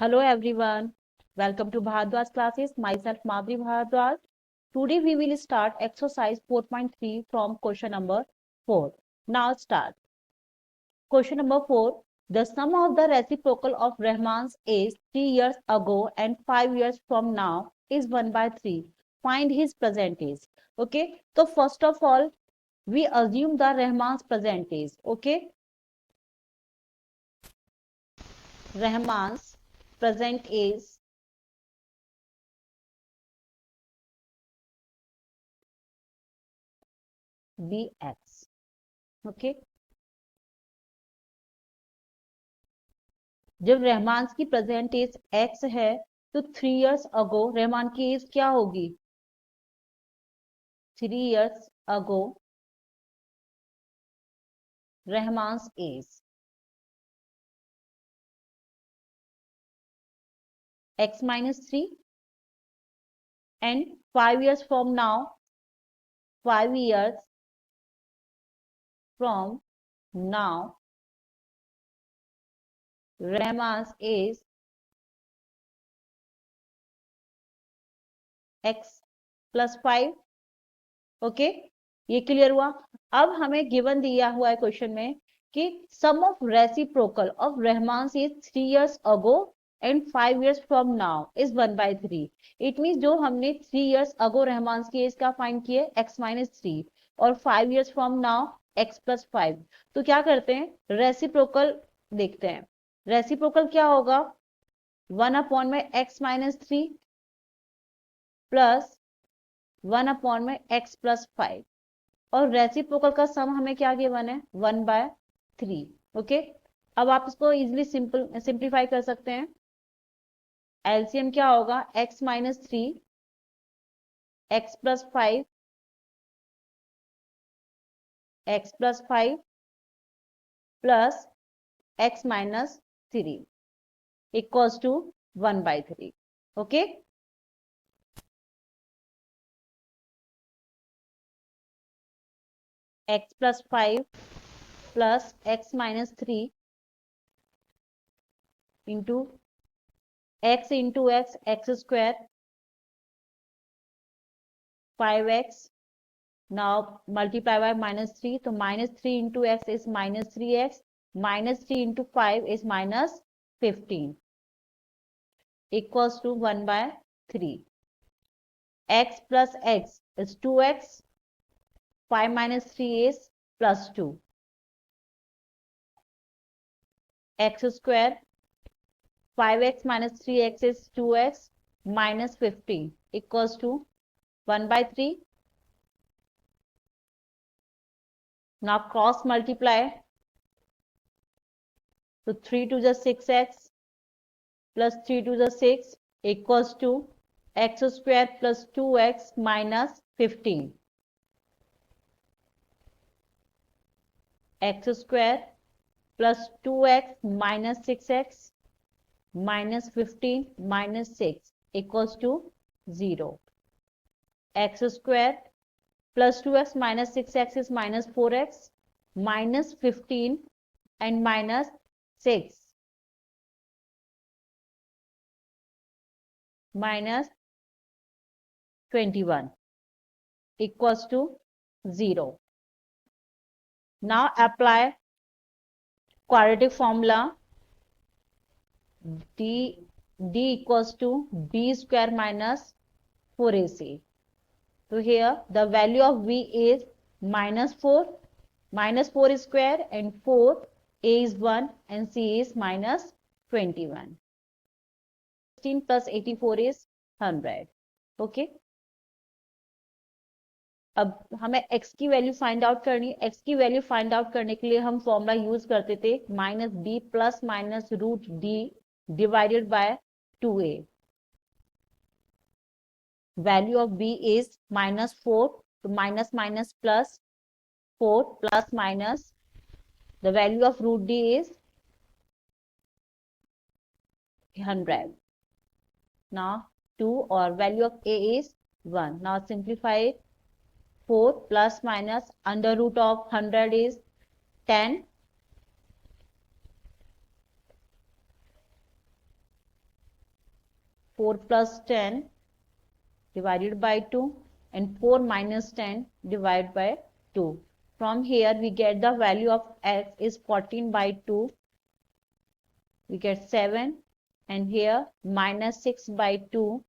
Hello everyone. Welcome to Bhardwaj classes. Myself Madhuri Bhardwaj. Today we will start exercise 4.3 from question number 4. Now start. Question number 4. The sum of the reciprocal of Rahman's age 3 years ago and 5 years from now is 1/3. Find his present age. Okay. So first of all, we assume the Rahman's present age. Okay. Rahman's present age bx. Okay. जब रहमान की present as x है तो 3 years ago Rahman की as क्या होगी? 3 years ago Rahman age x -3 and 5 years from now 5 years from now Rahman age x +5. Okay, ये clear हुआ. अब हमें गिवन दिया हुआ है क्वेश्चन में कि sum of reciprocal of Rahman is 3 years ago and 5 years from now is 1/3. It mean जो हमने 3 इयर्स अगो रहमान की एज का फाइंड किए x -3 और 5 इयर्स फ्रॉम नाउ x +5. तो क्या करते हैं, रेसिप्रोकल देखते हैं. रेसिप्रोकल क्या होगा? 1/x -3 प्लस 1/में x +5 और रेसिप्रोकल का सम हमें क्या गिवन है? 1/3. ओके, अब आप इसको इजिली सिंप्लीफाई कर सकते हैं. एलसीएम क्या होगा? x -3 x +5 x +5 plus x -3 equals to 1/3. Okay, x +5 plus x -3 into x into x square 5x. Now multiply by -3. So -3 into x is -3x. -3 into 5 is -15. Equals to 1/3. X plus x is 2x. 5 minus 3 is +2. X square. 5x minus 3x is 2x minus 15 equals to 1/3. Now cross multiply. So 3 to the 6x plus 3 to the 6 equals to x square plus 2x minus 15. X square plus 2x minus 6x minus 15 minus 6 equals to 0. X square plus 2x minus 6x is minus 4x minus 15 and minus 6 minus 21 equals to 0. Now apply quadratic formula. D equals to b square minus 4ac. So here the value of v is -4. -4 square and 4, a is 1 and c is -21. 16 plus 84 is 100. Okay, अब हमें x की value find out करनी है. x की value find out करने के लिए हम फॉर्मूला यूज करते थे -b plus minus √d divided by 2a. Value of b is -4. तो minus minus plus 4 plus minus the value of √d is 100. Now 2 or value of a is 1. Now simplify it. 4 plus minus under root of 100 is 10. 4 plus 10 divided by 2 and 4 minus 10 divided by 2. From here we get the value of x is 14 by 2. We get 7, and here minus 6 by 2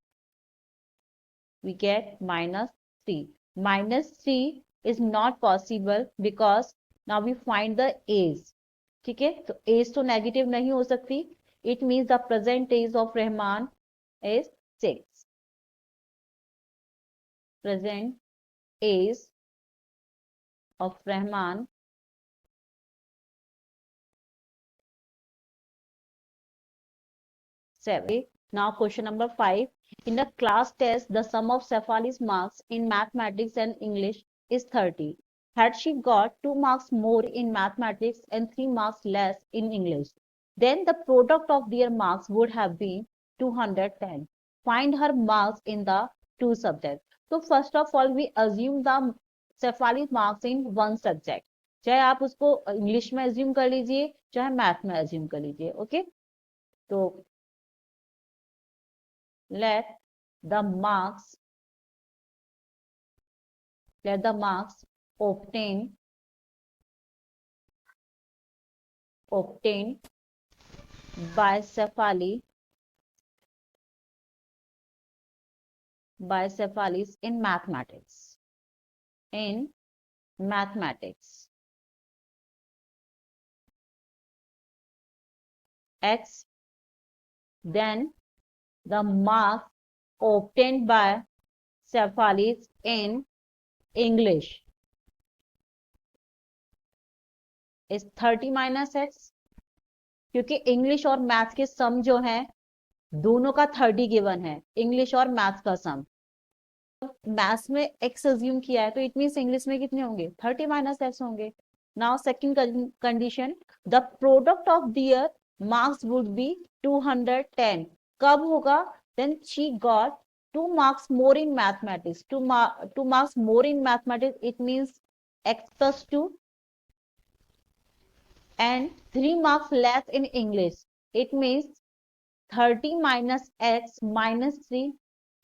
we get minus 3. Minus 3 is not possible because now we find the a's. ठीक है, तो as तो negative नहीं हो सकती. It means the present age of Rahman is 6. Present age of Rahman seven. Now question number 5. In the class test, the sum of Cephali's marks in mathematics and English is 30. Had she got 2 marks more in mathematics and 3 marks less in English, then the product of their marks would have been 210. Find her marks in the two subjects. So first of all, we assume the Cephali's marks in one subject. चाहे आप उसको English में assume कर लीजिए, चाहे math में assume कर लीजिए. ओके, तो let the marks obtained by Cephali in mathematics x, then the marks obtained by Cephali in English is 30 minus x. क्योंकि इंग्लिश और मैथ के सम जो है दोनों का 30 गिवन है, इंग्लिश और मैथ का सम. मैथ्स में x अज्यूम किया है तो इट मींस इंग्लिश में कितने होंगे, 30 माइनस x होंगे. Now second condition, the product of their marks would be 210. कब होगा, then she got 2 marks more in mathematics. 2 marks more in mathematics, it means x plus 2, and 3 marks less in English, it means 30 minus x minus 3.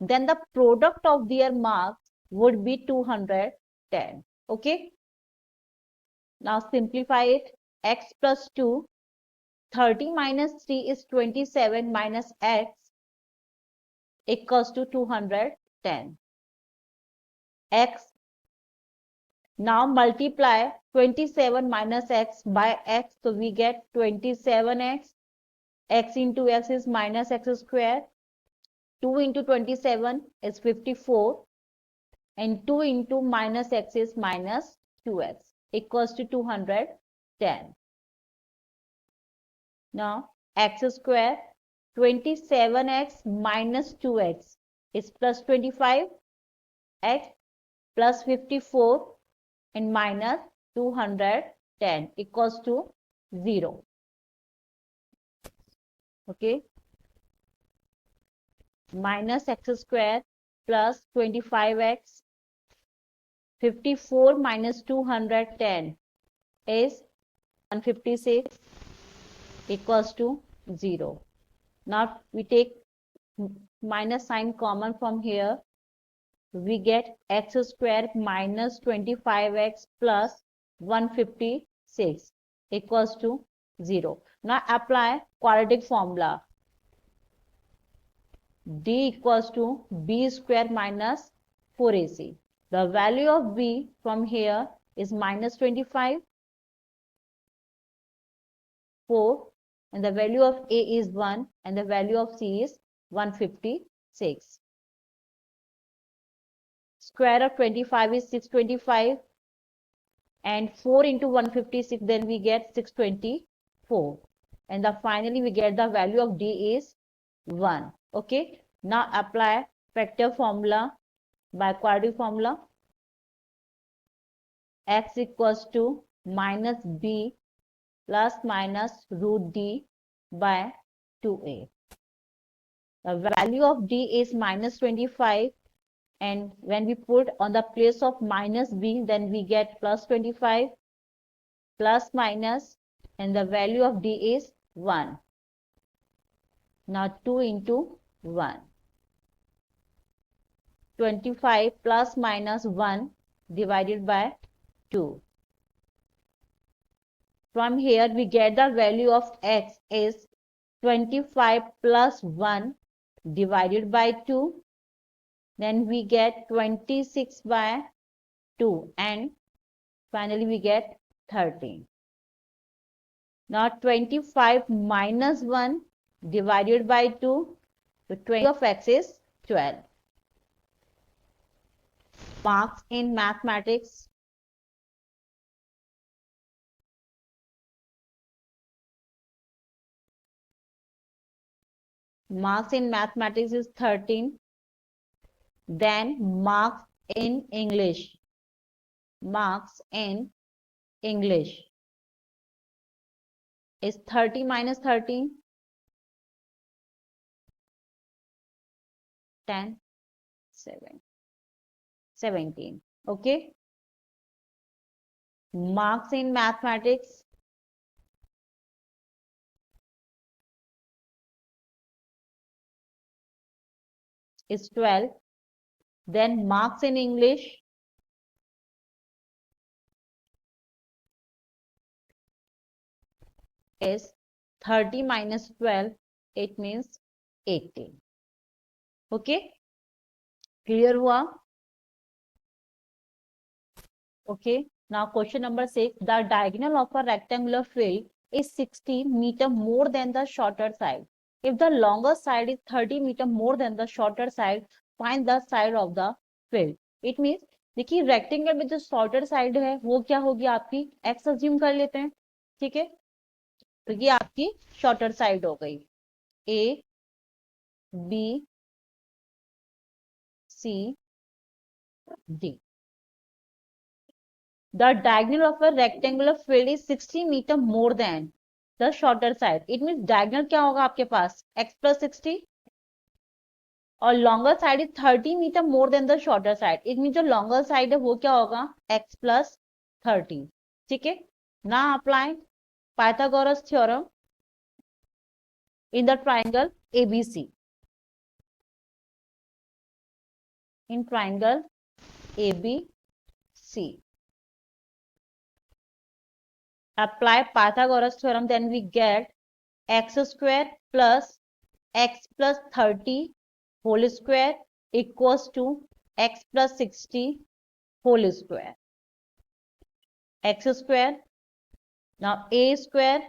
Then the product of their marks would be 210. Okay, now simplify it. X plus 2, 30 minus 3 is 27 minus x equals to 210. X, now multiply 27 minus x by x, so we get 27x. X into x is minus x square. 2 into 27 is 54, and 2 into minus x is minus 2x equals to 210. Now x square, 27x minus 2x is plus 25, x plus 54 and minus 210 equals to 0. Okay, minus x square plus 25x, 54 minus 210 is 156 equals to 0. Now we take minus sign common from here. We get x square minus 25x plus 156 equals to 0. Now apply quadratic formula. D equals to b square minus 4ac. The value of b from here is minus 25, 4, and the value of a is 1, and the value of c is 156. Square of 25 is 625, and 4 into 156, then we get 624, and finally we get the value of d is 1. Okay, now apply factor formula by quadratic formula. X equals to minus b plus minus root d by 2a. The value of d is minus 25, and when we put on the place of minus b, then we get plus 25 plus minus, and the value of d is 1. Now 2 into 1. 25 plus minus 1 divided by 2. From here we get the value of x is 25 plus 1 divided by 2. Then we get 26 by 2 and finally we get 13. Now 25 minus 1 divided by 2. So 20 of x is 12. Marks in mathematics. Marks in mathematics is 13. Then marks in English. Marks in English is 30 minus 13. 10, 7, 17. Okay. Marks in mathematics is 12. Then marks in English is 30 minus 12. It means 18. Okay. Clear हुआ? Okay. Now question number 6. The diagonal of a rectangular field is 60 meter more than the shorter side. If the longer side is 30 meter more than the shorter side, find the side of the field. It means देखिए rectangle में जो shorter side है वो क्या होगी आपकी x assume कर लेते हैं. ठीक है. तो ये आपकी शॉर्टर साइड हो गई. A B C D. The diagonal of a rectangular field is 60 meter more than the shorter side. It means diagonal क्या होगा आपके पास x plus 60 और longer side is 30 meter more than the shorter side. It means जो longer side है वो क्या होगा x plus 30. ठीक है. Now apply Pythagoras theorem in the triangle ABC. In triangle ABC. Apply Pythagoras theorem, then we get x square plus x plus 30 whole square equals to x plus 60 whole square. X square. Now a square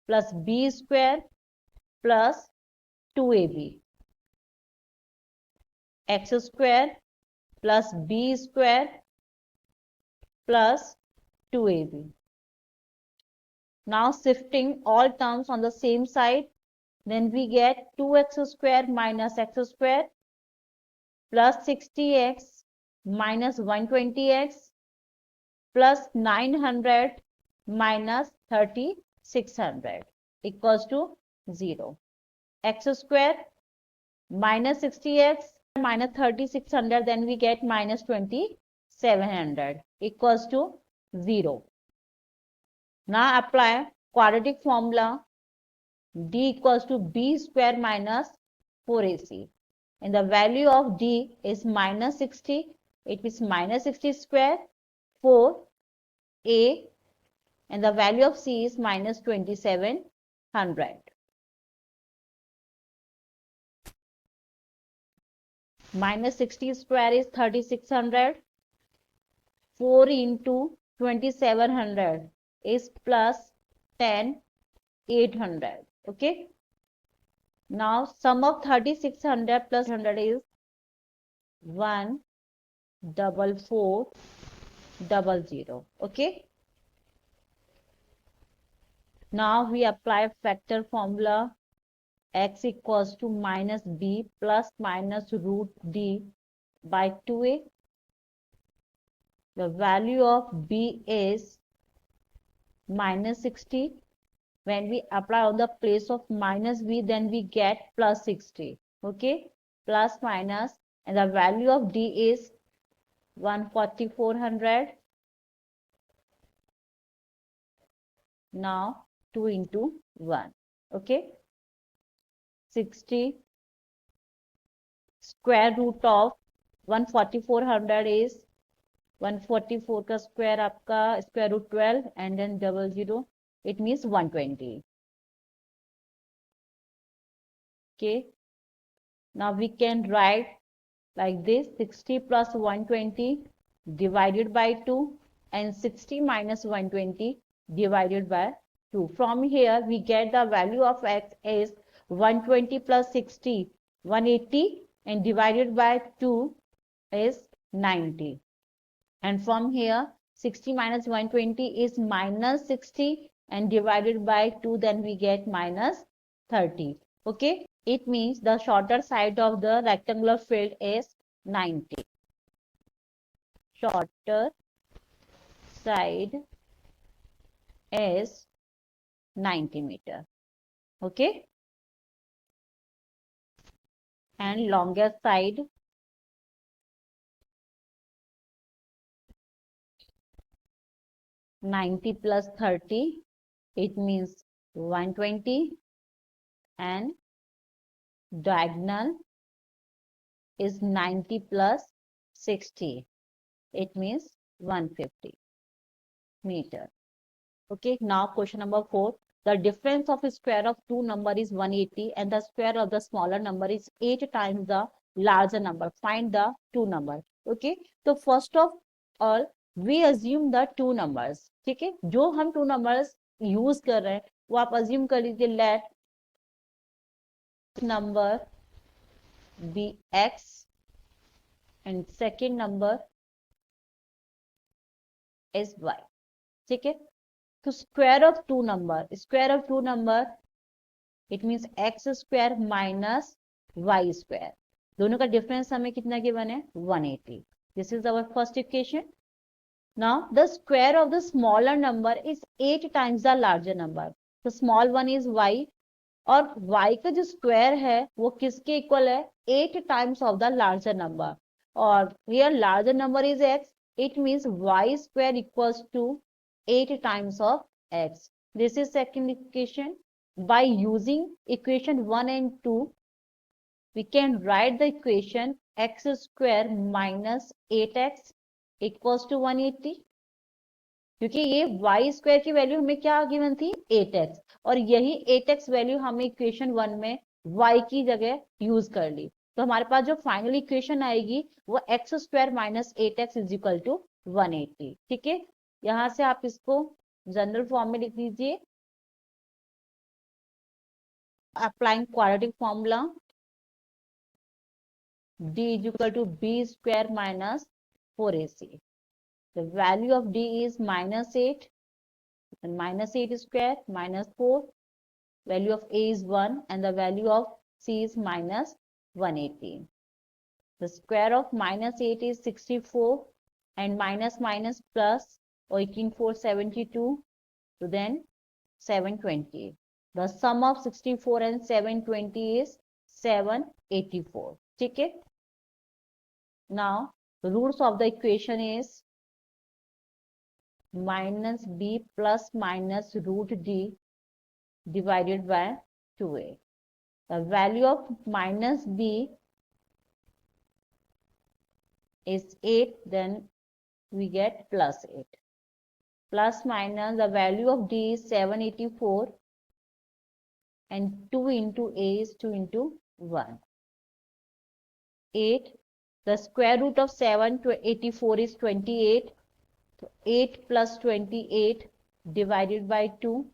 plus b square plus 2ab. X square plus b square plus 2ab. Now shifting all terms on the same side, then we get 2x square minus x square plus 60x minus 120x plus 900 minus 3600 equals to 0. X square minus 60x minus 3600, then we get minus 2700 equals to 0. Now apply quadratic formula. D equals to b square minus 4ac. And the value of D is minus 60. It is minus 60 square 4a. And the value of C is minus 2700. Minus 60 square is 3600. 4 into 2700 is plus 10,800. Okay. Now sum of 3600 plus 100 is 14400. Okay. Now we apply factor formula. X equals to minus b plus minus root d by 2a. The value of b is minus 60. When we apply on the place of minus b, then we get plus 60. Okay, plus minus, and the value of d is 14400. Now 2 into 1. Okay, 60 square root of 14400 is 144 का square आपका square root 12 and then 00, it means 120. Okay, now we can write like this: 60 plus 120 divided by 2 and 60 minus 120 divided by 2. From here we get the value of x is 120 plus 60, 180, and divided by 2 is 90. And from here 60 minus 120 is minus 60, and divided by 2, then we get minus 30. Okay, it means the shorter side of the rectangular field is 90. Shorter side is 90 meter. Okay, and longest side (90 plus 30), it means 120, and diagonal is 90 plus 60, it means 150 meter. Okay, now question number 4. The difference of square of two number is 180 and the square of the smaller number is 8 times the larger number. Find the two number. Okay, so first of all we assume the two numbers. ठीक है, जो हम two numbers use कर रहे हैं वो आप assume कर लीजिए. Let number be x and second number is y. ठीक है, तो square of two number it means x square minus y square. दोनों का difference हमें कितना given है 180. This is our first equation. Now the square of the smaller number is 8 times the larger number. The small one is y, और y का जो square है वो किसके equal है 8 times of the larger number. और here larger number is x, it means y square equals to 8 times of x. This is second equation. By using equation 1 and 2, we can write the equation x square minus 8x equals to 180. क्योंकि ये y square की value हमें क्या given थी 8x, और यही 8x value हमें equation 1 में y की जगह यूज कर ली. तो हमारे पास जो फाइनल इक्वेशन आएगी वो x square minus 8x is equal to 180. ठीक है, यहां से आप इसको जनरल फॉर्म में लिख दीजिए. Applying quadratic formula, d is equal to b square minus 4ac. The value of d is minus 8, and minus 8 square minus 4. Value of a is 1, and the value of c is minus 180. The square of minus 8 is 64, and minus minus plus, or 18 4 72, so then 720. The sum of 64 and 720 is 784. ठीक है, now roots of the equation is minus b plus minus root d divided by 2a. The value of minus b is 8, then we get plus 8. Plus minus the value of d is 784, and 2 into a is 2 into 1. 8. The square root of 784 is 28. So 8 plus 28 divided by 2,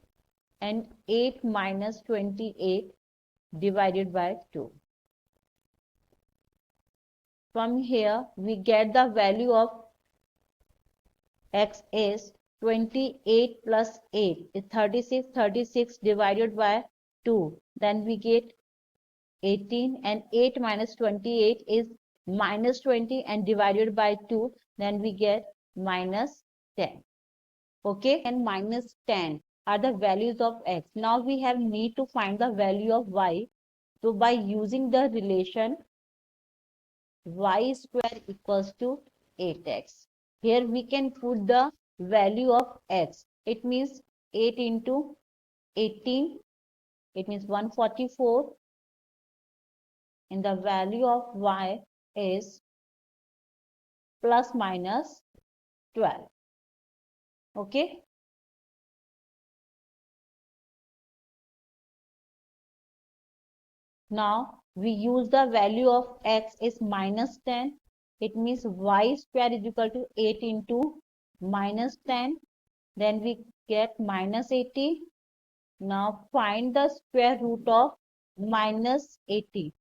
and 8 minus 28 divided by 2. From here we get the value of x is 28 plus 8 is 36. 36 divided by 2, then we get 18, and 8 minus 28 is minus 20, and divided by 2, then we get minus 10. Okay, and minus 10 are the values of x. Now we have need to find the value of y. So by using the relation y square equals to 8x, here we can put the value of x. It means 8 into 18, it means 144, and the value of y is plus minus 12. Okay. Now we use the value of x is minus 10. It means y square is equal to 8 into minus 10. Then we get minus 80. Now find the square root of minus 80.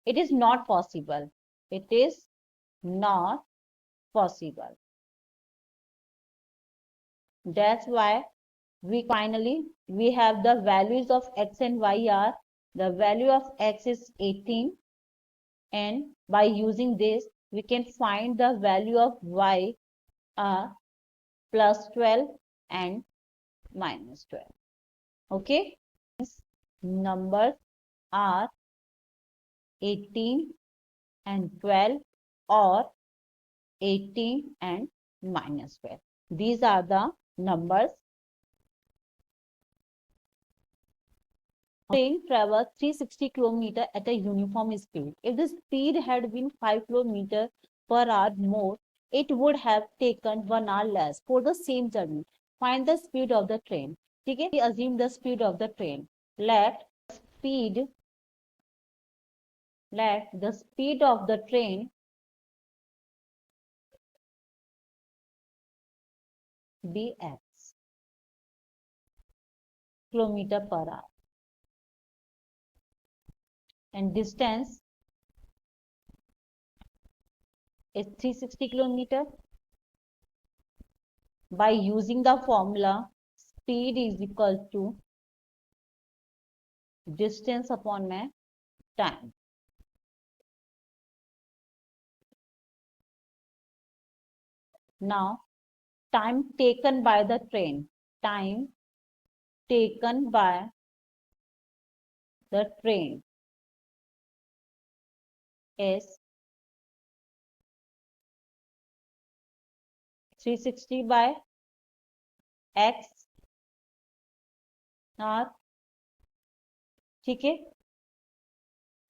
It is not possible. It is not possible. That's why we have the values of x and y are, the value of x is 18, and by using this we can find the value of y are plus 12 and minus 12. Okay, numbers are 18 and 12 or 18 and minus 12. These are the numbers. Train travels 360 km at a uniform speed. If the speed had been 5 km per hour more, it would have taken 1 hour less for the same journey. Find the speed of the train. Okay, we assume the speed of the train. Let the speed of the train be x kilometer per hour, and distance is 360 km. By using the formula, speed is equal to distance upon my time. Now, time taken by the train. Time taken by the train is 360 by x आर. ठीक है,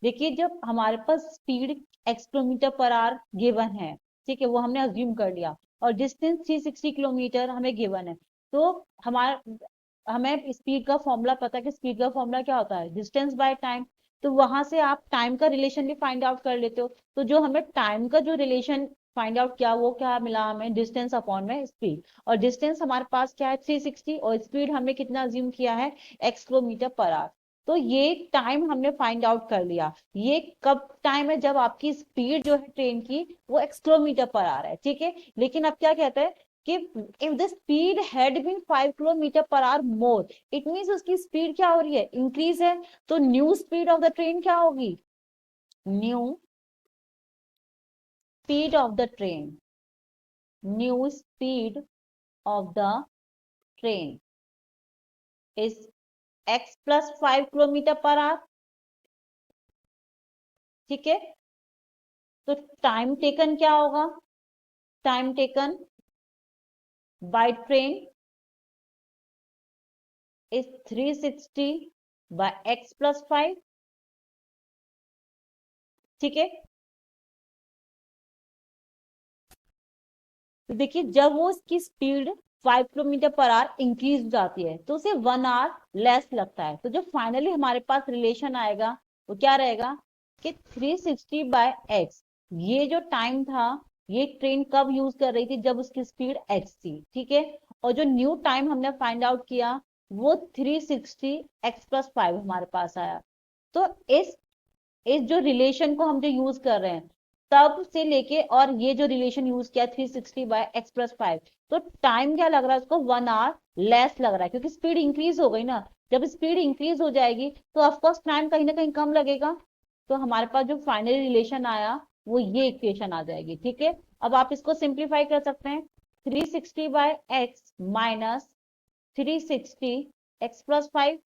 देखिए जब हमारे पास speed x kilometre per hour given है, ठीक है, वो हमने अज्यूम कर लिया, और डिस्टेंस 360 किलोमीटर हमें गिवन है, तो हमें स्पीड का फॉर्मूला पता है कि स्पीड का फॉर्मूला क्या होता है, डिस्टेंस बाय टाइम. तो वहां से आप टाइम का रिलेशन भी फाइंड आउट कर लेते हो. तो जो हमें टाइम का जो रिलेशन फाइंड आउट किया, वो क्या मिला हमें, डिस्टेंस अपॉन में स्पीड. और डिस्टेंस हमारे पास क्या है, 360, और स्पीड हमने कितना अज्यूम किया है, x किलोमीटर पर आवर. तो ये टाइम हमने फाइंड आउट कर लिया. ये कब टाइम है, जब आपकी स्पीड जो है ट्रेन की वो x किलोमीटर पर आ रहा है, ठीक है. लेकिन अब क्या कहता है कि if the speed had been 5 kilometre per our more, it means उसकी स्पीड क्या हो रही है, इंक्रीज है. तो new speed of the train क्या होगी, new speed of the train, new speed of the train is x plus 5 kilometre per our. ठीक है, तो टाइम टेकन क्या होगा, time taken by train is 360 by x plus 5. ठीक है, तो देखिए जब वो इसकी speed 5 kilometre per our increase हो जाती है तो उसे 1 आवर लेस लगता है. तो जो फाइनली हमारे पास रिलेशन आएगा वो क्या रहेगा कि 360 बाय एक्स, ये जो टाइम था ये ट्रेन कब यूज कर रही थी, जब उसकी स्पीड एक्स थी. ठीक है, और जो न्यू टाइम हमने फाइंड आउट किया वो 360 x प्लस 5 हमारे पास आया. तो इस जो रिलेशन को हम जो यूज कर रहे हैं तब से लेके, और ये जो रिलेशन यूज किया 360 बाय x प्लस 5, तो टाइम क्या लग रहा है उसको, 1 आवर लेस लग रहा है, क्योंकि स्पीड इंक्रीज हो गई ना. जब स्पीड इंक्रीज हो जाएगी तो ऑफकोर्स टाइम कहीं ना कहीं कम लगेगा. तो हमारे पास जो फाइनल रिलेशन आया वो ये इक्वेशन आ जाएगी. ठीक है, अब आप इसको सिंप्लीफाई कर सकते हैं. 360 by x minus 360 x plus 5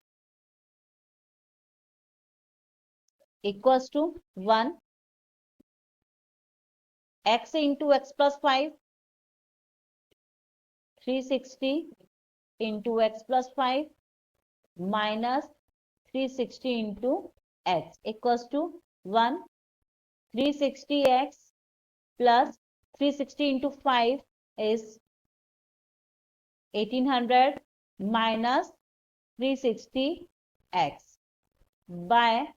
equals to 1 x into x plus 5, 360 into x plus 5 minus 360 into x equals to 1, 360x plus 360 into 5 is 1800 minus 360x by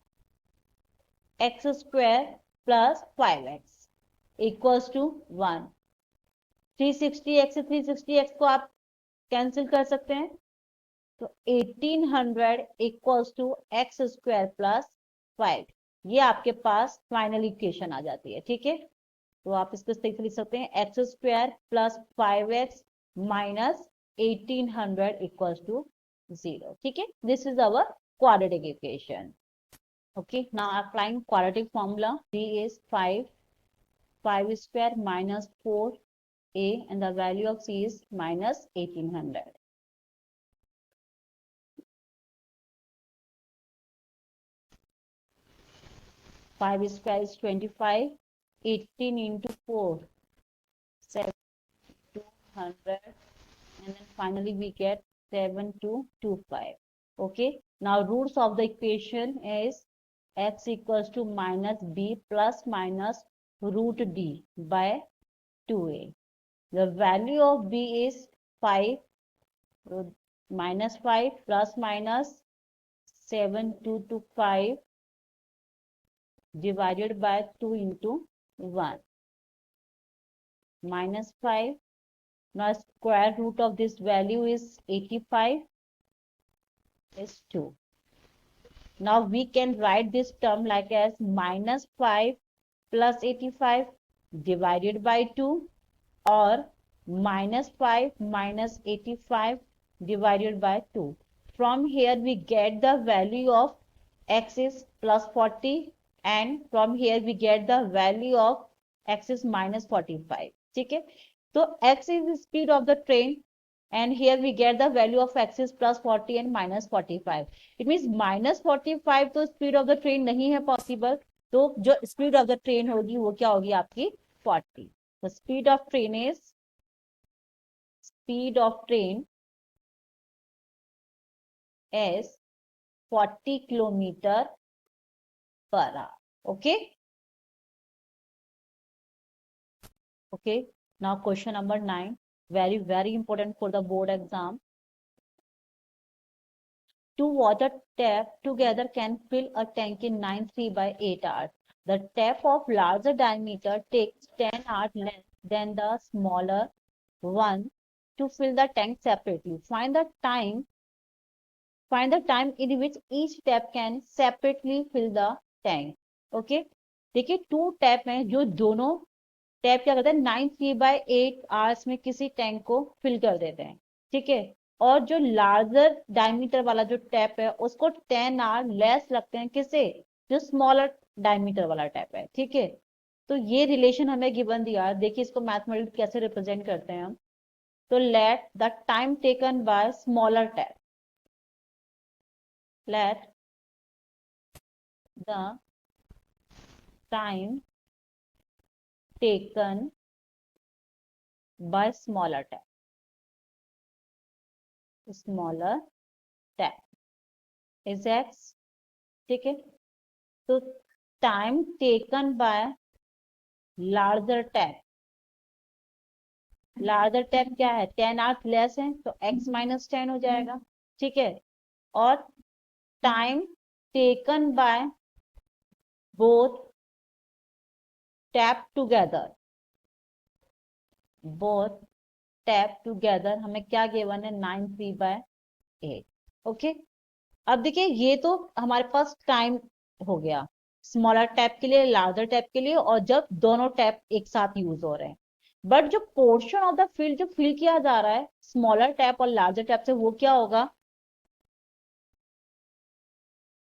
x square plus 5x equals to 1. 360x से 360x को आप cancel कर सकते हैं, तो 1800 equals to x square plus 5, ये आपके पास final equation आ जाती है। ठीक है, तो आप इसको सही से लिख सकते हैं x square plus 5x minus 1800 equals to 0। ठीक है, this is our quadratic equation. Okay, now applying quadratic formula, d is 5 square minus 4a and the value of c is minus 1800. 5 square is 25, 18 into 4, 7,200, and then finally we get 7225. Okay, now roots of the equation is x equals to minus b plus minus root d by 2a. The value of b is 5, minus 5 plus minus 7225 divided by 2 into 1. Minus 5. Now square root of this value is 85 is 2. Now we can write this term like as minus 5 plus 85 divided by 2 or minus 5 minus 85 divided by 2. From here we get the value of x is plus 40 and from here we get the value of x is minus 45. ठीक है, तो x is the speed of the train and here we get the value of x is plus 40 and minus 45. It means minus 45 तो speed of the train नहीं है possible, तो जो speed of the train होगी वो क्या होगी आपकी 40. The speed of train is 40 kilometer per hour. Okay. Okay. Now question number 9. Very important for the board exam. Two water taps together can fill a tank in 9.3 by 8 hours. The tap of larger diameter takes 10 hours less than the smaller one to fill the tank separately. Find the time in which each tap can separately fill the tank. Okay, देखिए 2 tap हैं जो दोनों tap क्या करते हैं 9/3/8 hours में किसी tank को फिल कर देते हैं। ठीक है, और जो लार्जर डायमीटर वाला जो टैप है उसको 10 आवर लेस लगते हैं, किसे, जो स्मॉलर डायमीटर वाला टैप है। ठीक है, तो ये रिलेशन हमें गिवन दिया। देखिए इसको मैथमेटिकली कैसे रिप्रेजेंट करते हैं हम, तो let the time taken bye smaller tap, let the time taken by smaller tap is x। ठीक है, तो time taken bye larger tap क्या है 10 आवर्स लेस है तो x माइनस 10 हो जाएगा। ठीक है, और time taken by both tap together हमें क्या गिवन है 9/3/8। ओके, अब देखिए ये तो हमारे पास टाइम हो गया स्मॉलर टैप के लिए, लार्जर टैप के लिए, और जब दोनों टैप एक साथ यूज हो रहे हैं। बट जो पोर्शन ऑफ द फील्ड जो फिल किया जा रहा है स्मॉलर टैप और लार्जर टैप से, वो क्या होगा,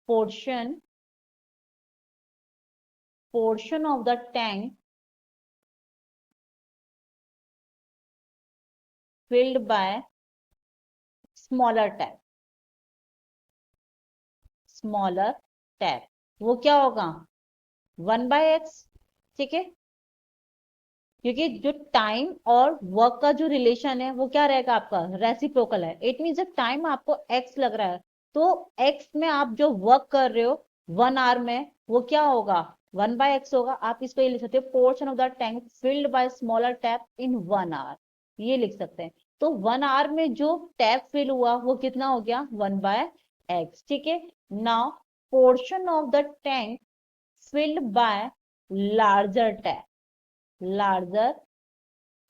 portion of the tank filled by smaller tap वो क्या होगा 1/x। ठीक है, क्योंकि जो टाइम और वर्क का जो रिलेशन है वो क्या रहेगा आपका रेसिप्रोकल है। इट मीन जब टाइम आपको x लग रहा है तो x में आप जो वर्क कर रहे हो 1 आवर में वो क्या होगा 1/x होगा। आप इसको ये लिख सकते हो portion of the tank filled by smaller tap in 1 hour, ये लिख सकते हैं। तो 1 आवर में जो टैप फिल हुआ वो कितना हो गया 1/x। ठीक है, now portion of the tank filled by larger tap, larger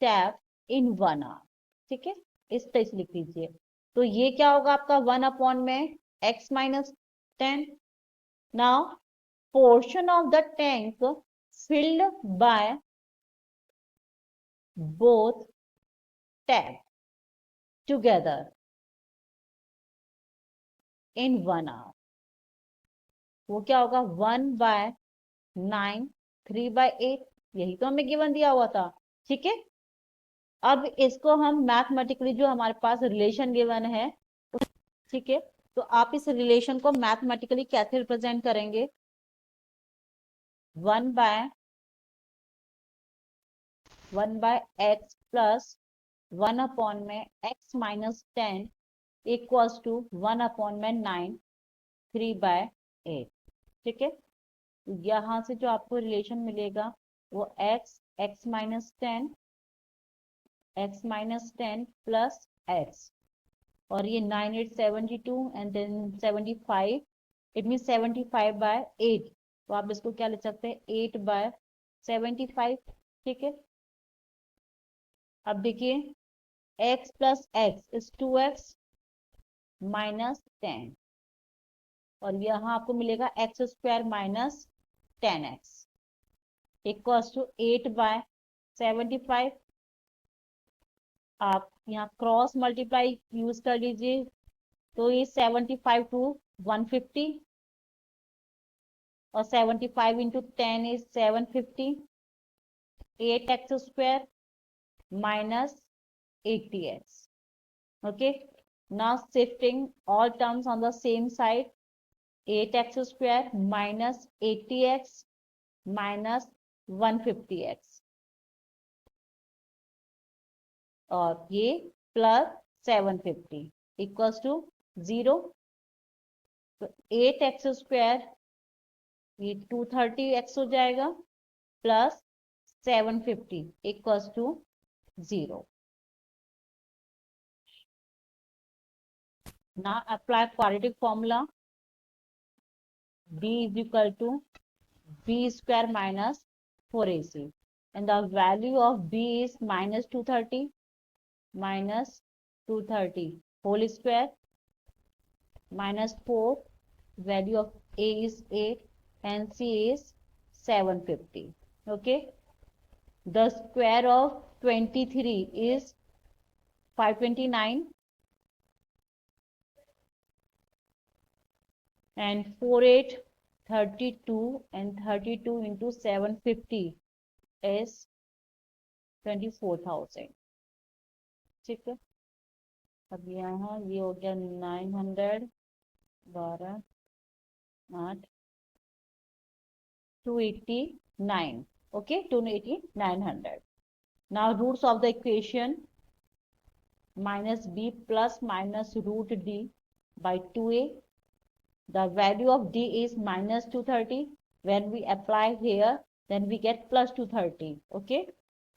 tap in 1 hour. ठीक है, इस तरह से लिख दीजिए। तो ये क्या होगा आपका 1 में x minus 10। Now portion of the tank filled by both tap together in 1 hour, वो क्या होगा 1/9 3/8, यही तो हमें गिवन दिया हुआ था। ठीक है, अब इसको हम मैथमेटिकली जो हमारे पास रिलेशन गिवन है, ठीक है, तो आप इस रिलेशन को मैथमेटिकली कैसे रिप्रेजेंट करेंगे, 1/x प्लस 1 में x माइनस 10 इक्वल्स टू 1/9 3/8। ठीक है, यहां से जो आपको रिलेशन मिलेगा वो x माइनस 10 प्लस x, और ये 9 8 72 एंड देन 75, इट मीन 75/8। तो आप इसको क्या लिख सकते हैं 8/75। ठीक है, अब देखिए x plus x is 2x minus 10, और यहाँ आपको मिलेगा x² minus 10x equals to 8/75। आप यहाँ क्रॉस मल्टीप्लाई यूज कर लीजिए, तो ये 75 टू 150, और 75 into 10 is 750, 8x² minus 80x। okay, now shifting all terms on the same side, 8x² minus 80x minus 150x, और ये प्लस 750 इक्वल्स टू 0। तो 8x² ये 230x हो जाएगा plus 750 equals to 0। Now apply quadratic formula, b is equal to b square minus 4ac, and the value of b is minus 230 whole square minus 4, value of a is 8 and c is 750. Okay, the square of 23 is 529 and 4 8 32 and 32 into 750 is 24,000। ठीक है, अब यहाँ ये हो गया 900 12 8 289। okay, 280 900। now roots of the equation minus b plus minus root d by 2a, the value of d is minus 230, when we apply here then we get plus 230। okay,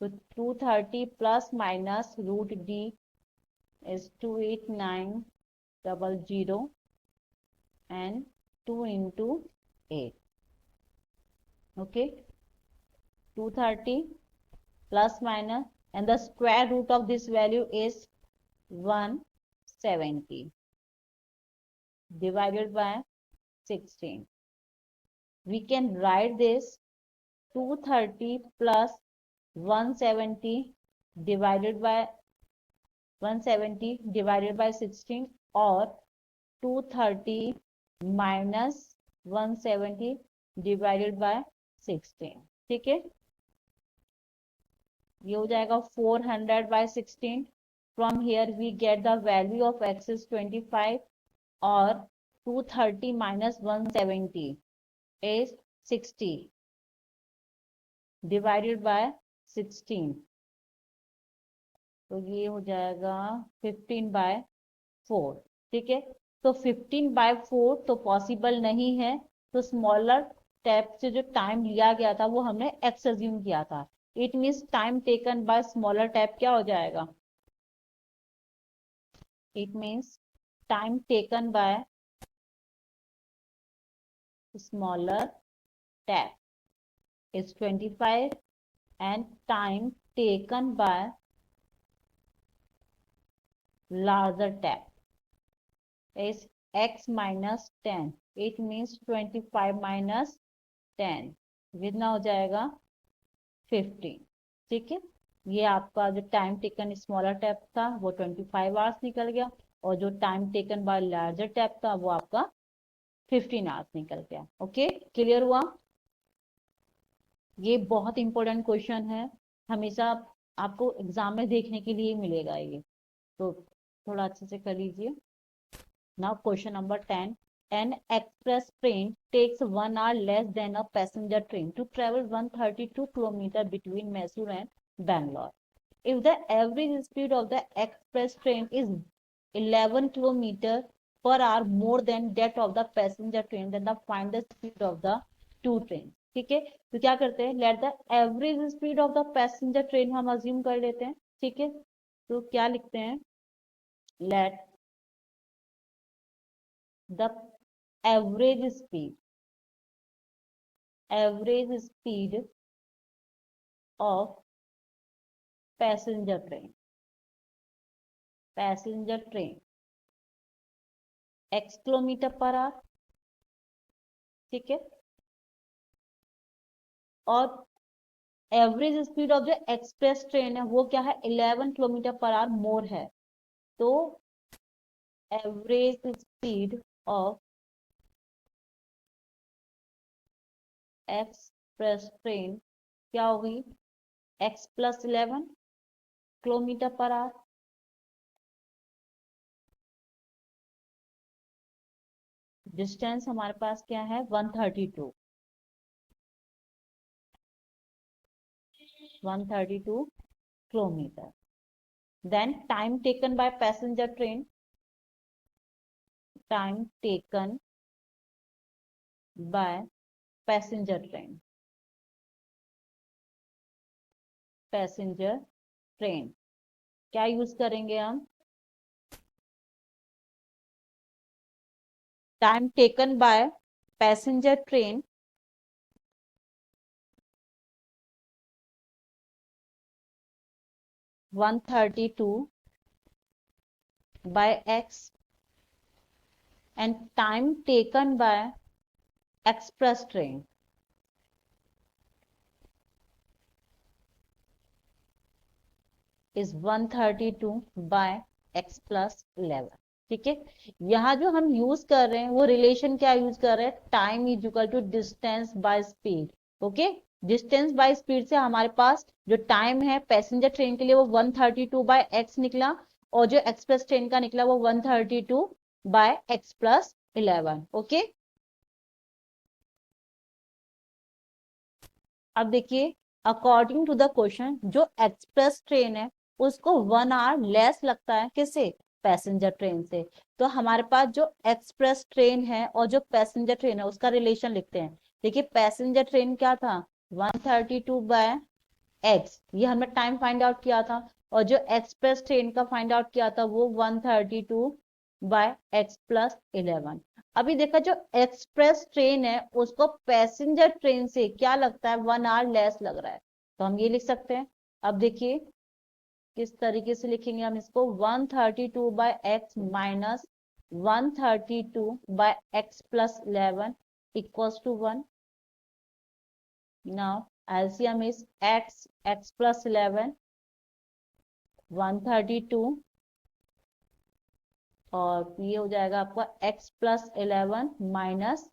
so 230 plus minus root d is 28900 and 2 into 8। okay, 230 plus minus, and the square root of this value is 170 divided by 16। we can write this 230 plus 170 divided by 16, or 230 minus 170 divided by 16। ठीक है, ये हो जाएगा 400/16। From here we get the value of x is 25, और 230 minus 170 is 60 divided by 16, तो ये हो जाएगा 15/4। ठीक है, तो 15/4 तो पॉसिबल नहीं है, तो स्मॉलर स्टेप से जो टाइम लिया गया था वो हमने एक्स अज्यूम किया था. It means time taken bye smaller tap क्या हो जाएगा? It means time taken bye smaller tab is 25 and time taken by larger tab is x minus 10. It means 25 minus 10 कितना हो जाएगा? 15. ठीक है, ये आपका जो टाइम टेकन स्मॉलर टैप था वो 25 आवर्स निकल गया और जो time taken bye larger tap था वो आपका 15 आवर्स निकल गया. ओके, क्लियर हुआ? ये बहुत इंपॉर्टेंट क्वेश्चन है, हमेशा आपको एग्जाम में देखने के लिए मिलेगा ये, तो थोड़ा अच्छे से कर लीजिए. Now question number 10. An express train takes 1 hour less than a passenger train to travel 132 km between Mysore and Bangalore. If the average speed of the express train is 11 km per hour more than that of the passenger train, then find the speed of the two trains. ठीक है, तो क्या करते हैं, let the average speed of the passenger train हम assume कर लेते हैं. ठीक है, तो क्या लिखते हैं, let the average speed of passenger train x kilometre per our. ठीक है, और एवरेज स्पीड ऑफ जो एक्सप्रेस ट्रेन है वो क्या है, 11 किलोमीटर पर आवर मोर है. तो average speed of express train क्या होगी, x plus 11 kilometre per hour. Distance हमारे पास क्या है, 132 kilometre. Then time taken by passenger train, time taken by passenger train क्या यूज करेंगे हम, time taken by passenger train 132 by x and time taken by express train is 132 by x plus 11. ठीक है, यहाँ जो हम यूज कर रहे हैं वो रिलेशन क्या यूज कर रहे हैं, time is equal to distance by speed. Okay, distance by speed से हमारे पास जो टाइम है पैसेंजर ट्रेन के लिए वो 132 बाय x निकला और जो एक्सप्रेस ट्रेन का निकला वो 132 बाय x प्लस 11. ओके, अब देखिए, अकॉर्डिंग टू द क्वेश्चन जो एक्सप्रेस ट्रेन है उसको 1 आवर लेस लगता है किससे, पैसेंजर ट्रेन से. तो हमारे पास जो एक्सप्रेस ट्रेन है और जो पैसेंजर ट्रेन है उसका रिलेशन लिखते हैं. देखिए, पैसेंजर ट्रेन क्या था, 132 बाय x, ये हमने टाइम फाइंड आउट किया था, और जो एक्सप्रेस ट्रेन का फाइंड आउट किया था वो 132 बाय x प्लस 11. अभी देखा, जो एक्सप्रेस ट्रेन है उसको पैसेंजर ट्रेन से क्या लगता है, 1 आवर लेस लग रहा है, तो हम ये लिख सकते हैं. अब देखिए किस तरीके से लिखेंगे हम इसको, 132 by x minus 132 by x plus 11 equals to 1. Now LCM is x plus 11, 132 और ये हो जाएगा आपका x plus 11 minus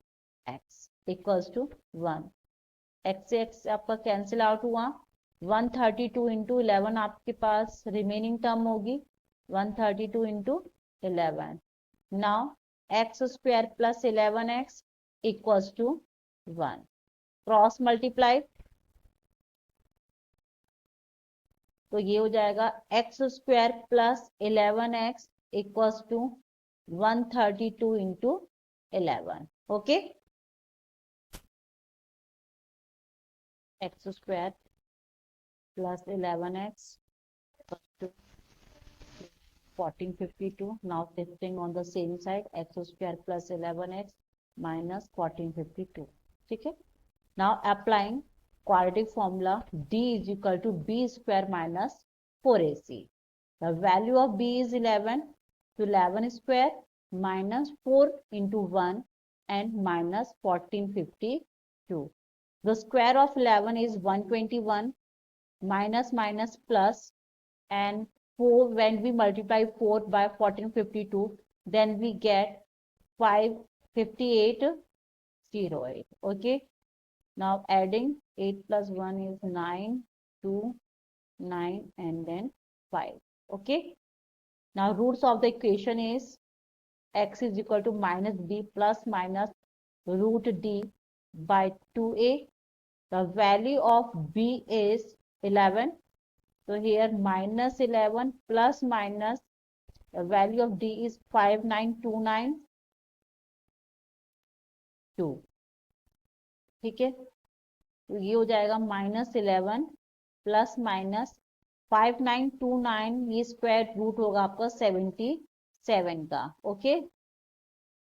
x equals to 1. x से x आपका कैंसिल आउट हुआ, 132 इंटू 11 आपके पास रिमेनिंग टर्म होगी, 132 into 11. Now x square plus 11x equals to 1. Cross multiply तो ये हो जाएगा x square plus 11x equals to 132 into 11. Okay, x square plus 11x to 1452. Now shifting on the same side, x square plus 11x minus 1452. ठीक है. Now applying quadratic formula, d is equal to b square minus 4ac. The value of b is 11. So 11 square minus 4 into 1 and minus 1452. The square of 11 is 121, minus minus plus, and 4, when we multiply 4 by 1452, then we get 55808. Okay. Now adding 8 plus 1 is 9, 2, 9, and then 5. Okay. Now roots of the equation is x is equal to minus b plus minus root d by 2a. The value of b is 11. So here minus 11 plus minus the value of d is 59292. ठीक है. तो ये हो जाएगा minus 11 plus minus 5929. ये square root होगा आपका 77 का. Okay.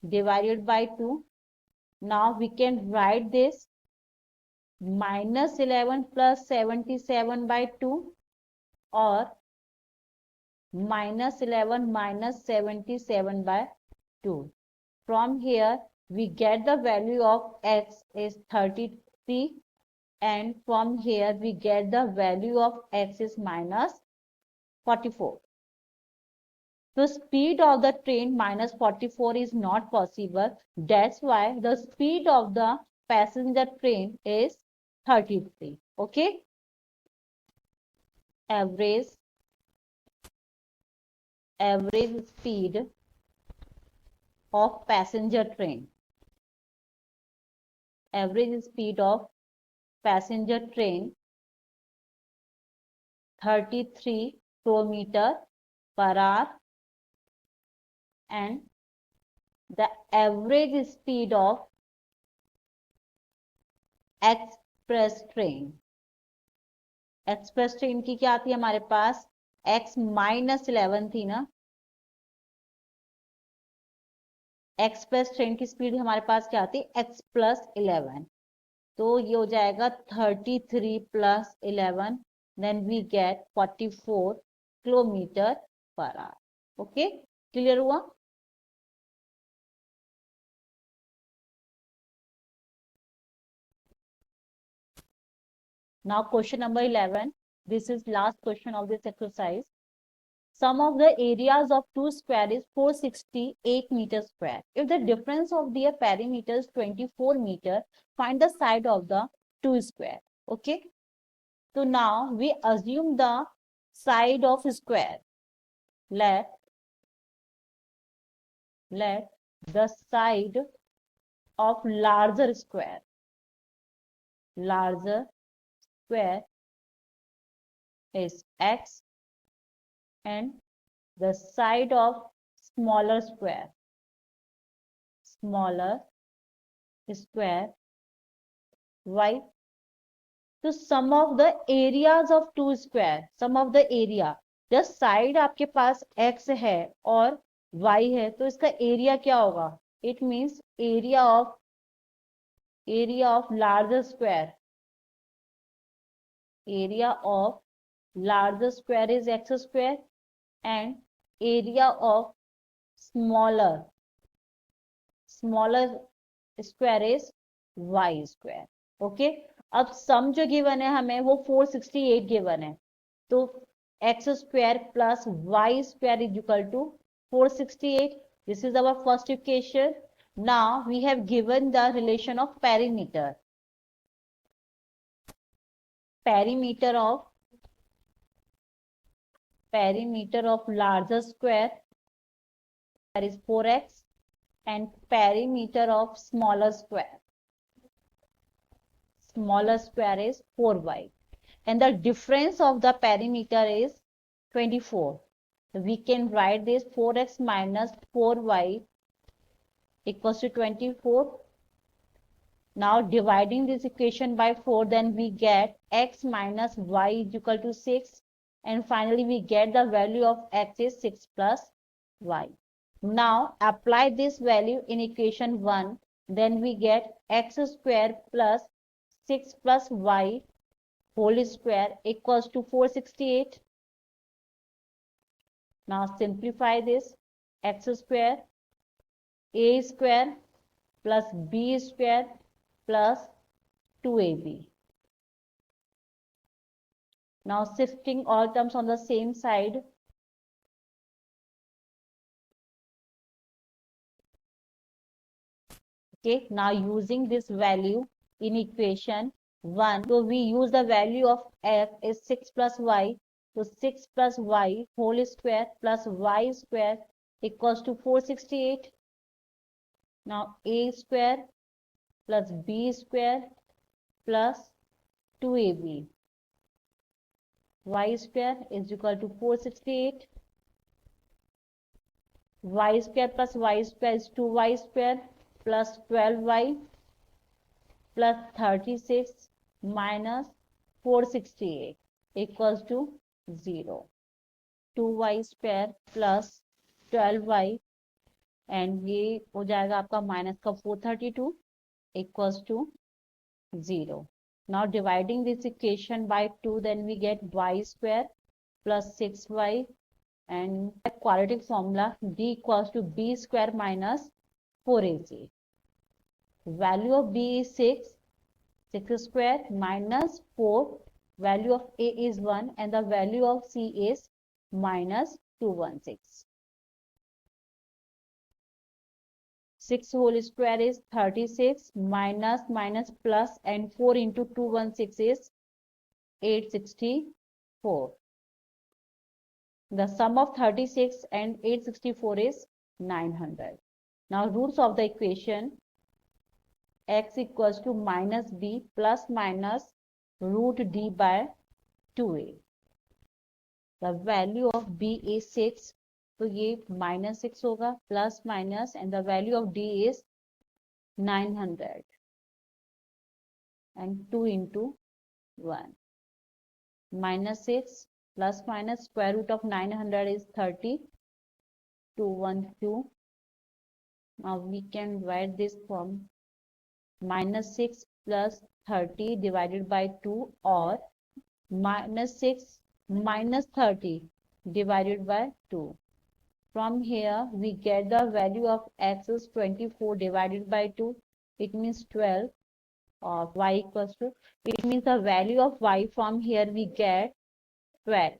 Divided by 2. Now we can write this minus 11 plus 77 by 2 or minus 11 minus 77 by 2. From here we get the value of x is 33, and from here we get the value of x is minus 44. The speed of the train minus 44 is not possible. That's why the speed of the passenger train is 33. Okay. Average speed of passenger train. Average speed of passenger train 33 km per hour, and the average speed of express train. Express train की क्या थी हमारे पास, x minus 11 थी ना. Express train की speed हमारे पास क्या थी, x प्लस 11. तो ये हो जाएगा 33 plus 11, then we get 44 kilometre per hour. Okay. Clear हुआ. Now question number 11. This is last question of this exercise. Sum of the areas of two square is 468 meters square. If the difference of their perimeter is 24 meter, find the side of the two square. Okay. So now we assume the side of square. Let the side of larger square is x, and the side of smaller square y. तो sum of the areas of two square, sum of the area, जब side आपके पास x है और y है तो इसका area क्या होगा, it means area of larger square, area of larger square is x square and area of smaller square is y square. Okay. अब सम जो गिवन है हमें वो 468 गिवन है, तो x square plus y square is equal to 468. This is our first equation. Now we have given the relation of perimeter. Perimeter of larger square, that is 4x, and perimeter of smaller square is 4y, and the difference of the perimeter is 24. So we can write this 4x minus 4y equals to 24. Now dividing this equation by 4, then we get x minus y is equal to 6, and finally we get the value of x is 6 plus y. Now apply this value in equation 1, then we get x square plus 6 plus y whole square equals to 468. Now simplify this. X square a square plus b square plus 2ab. Now shifting all terms on the same side. Okay, now using this value in equation 1, so we use the value of f is 6 plus y, so 6 plus y whole square plus y square equals to 468. Now a square plus b square plus 2ab. Y square is equal to 468. Y square plus y square is 2y square plus 12y plus 36 minus 468 equals to 0. 2y square plus 12y and ये हो जाएगा आपका minus का 432 equals to 0. Now dividing this equation by 2, then we get y square plus 6y, and quadratic formula d equals to b square minus 4ac. Value of b is 6, 6 square minus 4, value of a is 1, and the value of c is minus 216. 6 whole square is 36, minus minus plus, and 4 into 216 is 864. The sum of 36 and 864 is 900. Now roots of the equation, x equals to minus b plus minus root d by 2a. The value of b is 6, तो ये minus 6 होगा, plus minus, and the value of d is 900, and 2 into 1. Minus 6 plus minus square root of 900 is 30, 212. Now we can write this from minus 6 plus 30 divided by 2, or minus 6 minus 30 divided by 2. From here we get the value of x is 24 divided by 2. It means 12, or y equals to, it means the value of y from here we get 12.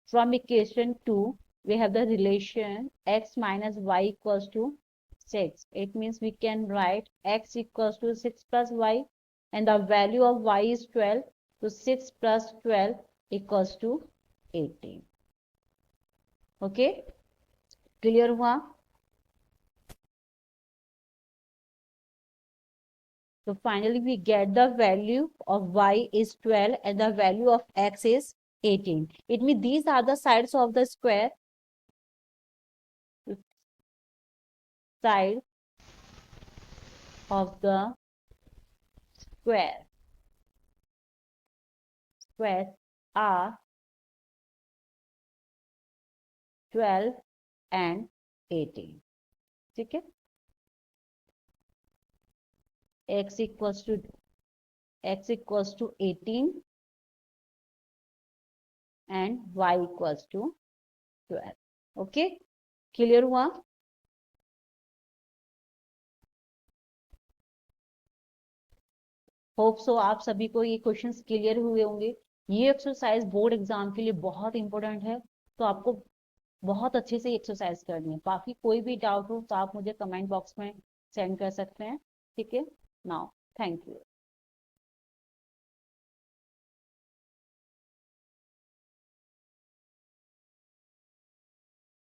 From equation 2 we have the relation x minus y equals to 6. It means we can write x equals to 6 plus y, and the value of y is 12, so 6 plus 12 equals to 18. Okay, clear हुआ? So finally we get the value of y is 12 and the value of x is 18. It means these are the sides of the square. Side of the square are 12 and 18. ठीक है? x equals to 18 and y equals to 12. Okay, clear हुआ? Hope so आप सभी को ये questions clear हुए होंगे. ये एक्सरसाइज बोर्ड एग्जाम के लिए बहुत इंपॉर्टेंट है, तो आपको बहुत अच्छे से एक्सरसाइज करनी है. बाकी कोई भी डाउट हो तो आप मुझे कमेंट बॉक्स में सेंड कर सकते हैं. ठीक है, नाउ थैंक यू.